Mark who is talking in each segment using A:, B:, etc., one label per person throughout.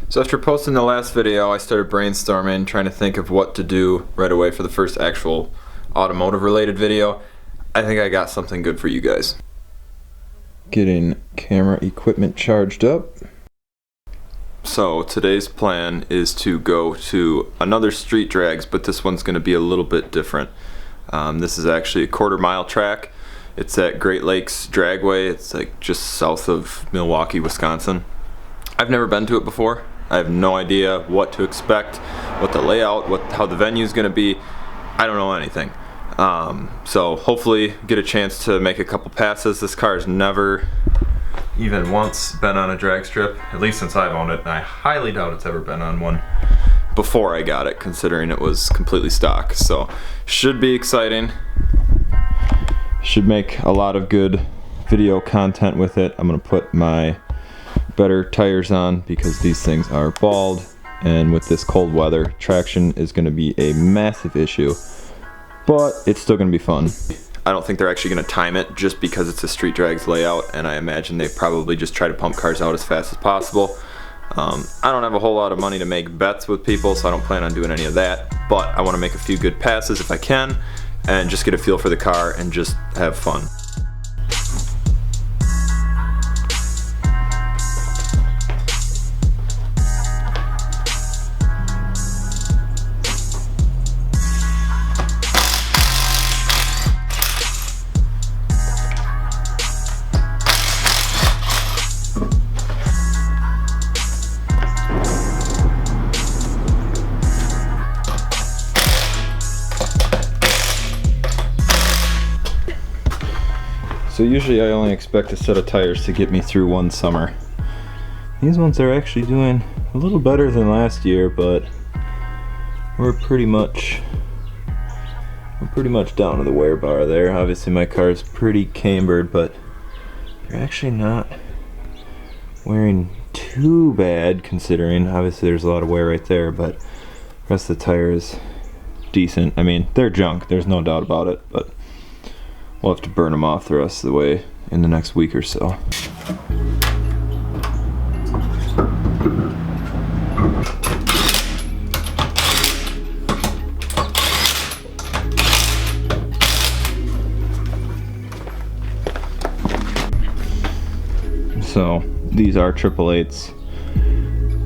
A: So after posting the last video, I started brainstorming, trying to think of what to do right away for the first actual automotive related video. I think I got something good for you guys. Getting camera equipment charged up. So today's plan is to go to another street drags, but this one's going to be a little bit different. This is actually a 1/4 mile track. It's at Great Lakes Dragaway. It's like just south of Milwaukee, Wisconsin. I've never been to it before. I have no idea what to expect, what the layout, how the venue is going to be. I don't know anything. So hopefully get a chance to make a couple passes. This car has never even once been on a drag strip, at least since I've owned it, and I highly doubt it's ever been on one before I got it, considering it was completely stock. So should be exciting. Should make a lot of good video content with it. I'm going to put my better tires on because these things are bald, and with this cold weather, traction is going to be a massive issue, but it's still going to be fun. I don't think they're actually going to time it just because it's a street drags layout, and I imagine they probably just try to pump cars out as fast as possible. I don't have a whole lot of money to make bets with people, so I don't plan on doing any of that, but I want to make a few good passes if I can and just get a feel for the car and just have fun. So usually I only expect a set of tires to get me through one summer. These ones are actually doing a little better than last year, but we're pretty much down to the wear bar there. Obviously my car is pretty cambered, but they're actually not wearing too bad considering. Obviously there's a lot of wear right there, but the rest of the tire is decent. I mean, they're junk, there's no doubt about it, but we'll have to burn them off the rest of the way in the next week or so. So these are 888s.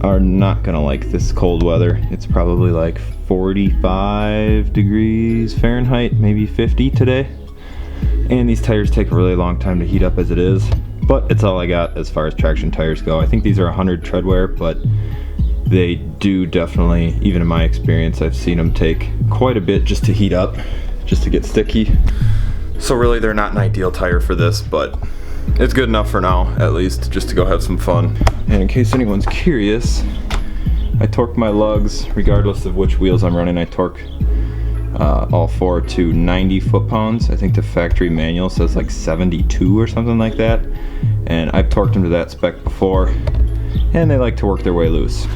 A: Are not gonna like this cold weather. It's probably like 45 degrees Fahrenheit, maybe 50 today. And these tires take a really long time to heat up as it is, but it's all I got as far as traction tires go. I think these are 100 tread wear, but they do definitely, even in my experience, I've seen them take quite a bit just to heat up, just to get sticky. So really they're not an ideal tire for this, but it's good enough for now, at least, just to go have some fun. And in case anyone's curious, I torque my lugs, regardless of which wheels I'm running. I torque all four to 90 foot-pounds. I think the factory manual says like 72 or something like that. And I've torqued them to that spec before, and they like to work their way loose.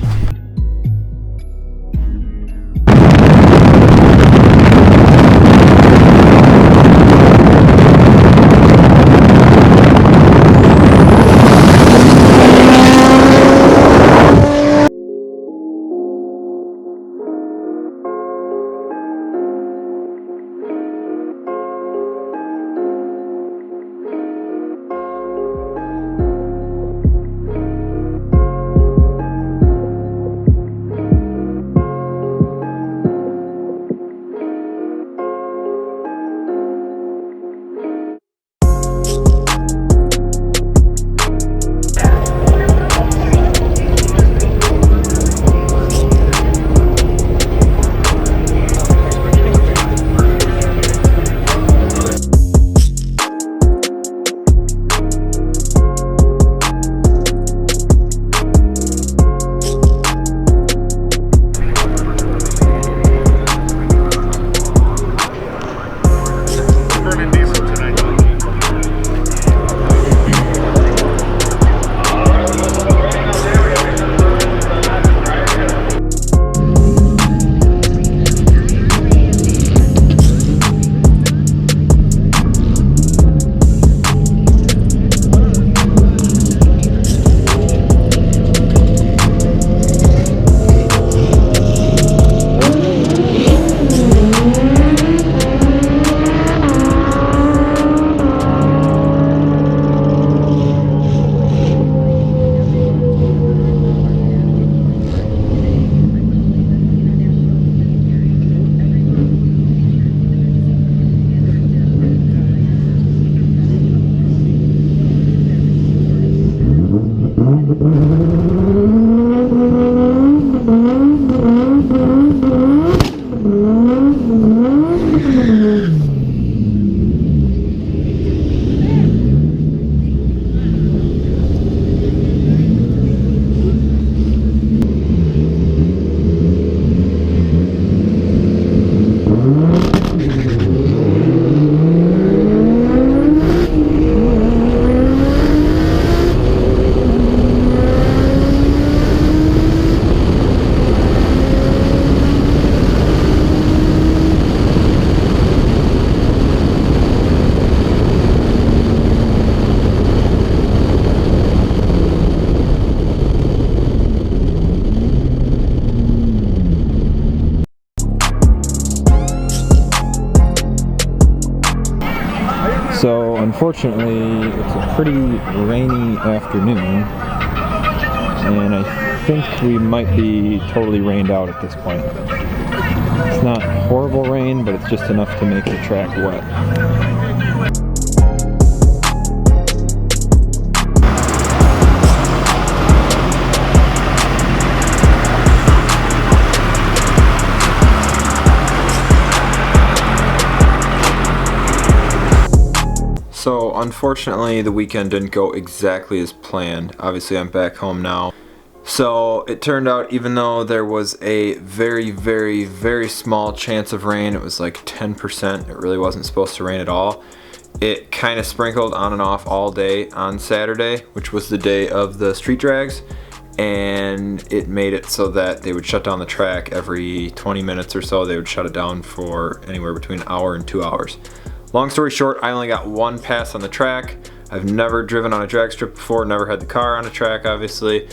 B: So unfortunately, it's a pretty rainy afternoon, and I think we might be totally rained out at this point. It's not horrible rain, but it's just enough to make the track wet.
A: So unfortunately the weekend didn't go exactly as planned. Obviously I'm back home now. So it turned out, even though there was a very small chance of rain, it was like 10%, it really wasn't supposed to rain at all. It kind of sprinkled on and off all day on Saturday, which was the day of the street drags, and it made it so that they would shut down the track every 20 minutes or so. They would shut it down for anywhere between an hour and 2 hours. Long story short, I only got one pass on the track. I've never driven on a drag strip before, never had the car on a track, obviously.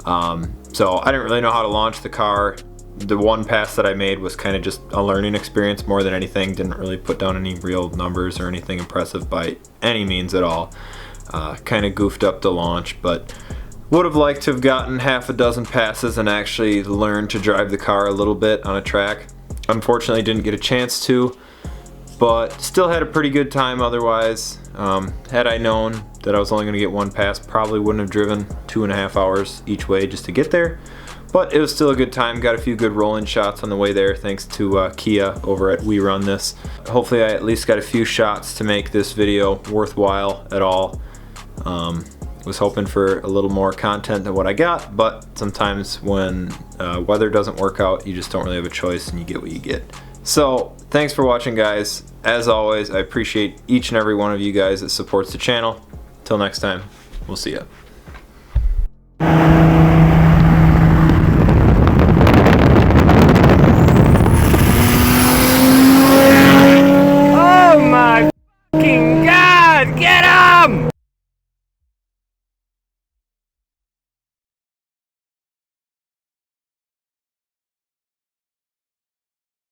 A: So I didn't really know how to launch the car. The one pass that I made was kind of just a learning experience more than anything. Didn't really put down any real numbers or anything impressive by any means at all. Kind of goofed up the launch, but would have liked to have gotten half a dozen passes and actually learned to drive the car a little bit on a track. Unfortunately, didn't get a chance to, but still had a pretty good time otherwise. Had I known that I was only going to get one pass, probably wouldn't have driven 2.5 hours each way just to get there. But it was still a good time. Got a few good rolling shots on the way there thanks to Kia over at We Run This. Hopefully I at least got a few shots to make this video worthwhile at all. Was hoping for a little more content than what I got, but sometimes when weather doesn't work out, you just don't really have a choice and you get what you get. So thanks for watching, guys. As always, I appreciate each and every one of you guys that supports the channel. Till next time, we'll see ya.